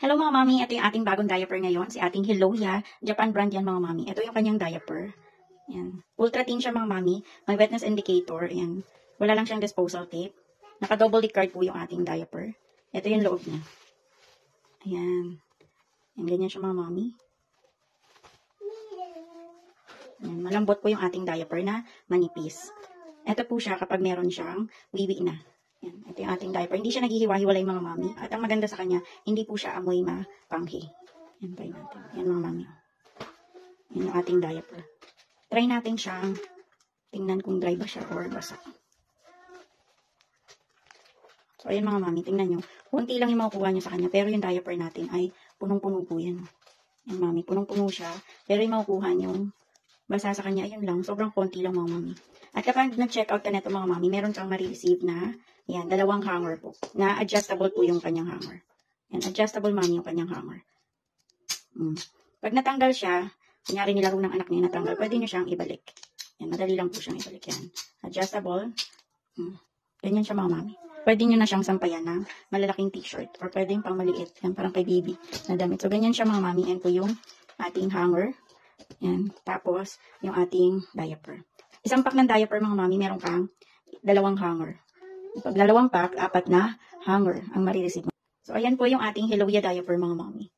Hello mga mami, ito yung ating bagong diaper ngayon. Si ating Hiloya, Japan brand yan mga mami. Ito yung kanyang diaper. Yan. Ultra thin siya mga mami. May wetness indicator. Yan. Wala lang siyang disposal tape. Naka-double card po yung ating diaper. Ito yung loob niya. Ayan. Yan, ganyan siya mga mami. Yan. Malambot po yung ating diaper na manipis. Ito po siya kapag meron siyang wiwi na. Yan. Ito yung ating diaper. Hindi siya naghihiwa-hiwalay mga mami. At ang maganda sa kanya, hindi po siya amoy mapanghi. Yan, try natin. Yan mga mami. Yan yung ating diaper. Try natin siyang tingnan kung dry ba siya or basa. So, ayan mga mami, tingnan nyo. Kunti lang yung makukuha nyo sa kanya. Pero yung diaper natin ay punong-puno po yan. Yan mami, punong-puno siya. Pero yung makukuha nyo, basa sa kanya, ayun lang. Sobrang konti lang mga mami. At kapag nag-check out ka neto mga mami, meron kang ma-receive na, yan, 2 hanger po. Na adjustable po yung kanyang hanger. Yan, adjustable mami yung kanyang hanger. Pag natanggal siya, kunyari nilaro ng anak niya natanggal, pwede nyo siyang ibalik. Yan, madali lang po siyang ibalik yan. Adjustable. Ganyan siya mga mami. Pwede nyo na siyang sampayan ng malalaking t-shirt or pwedeng pang maliit. Yan, parang kay baby na damit. So, ganyan siya mga mami. Yan po yung ating hanger. Yan. Tapos, yung ating diaper. Isang pack ng diaper mga mami, meron kang 2 hanger. Pag 2 pack, 4 na hanger ang marireceive mo. So, ayan po yung ating Hiloya diaper mga mami.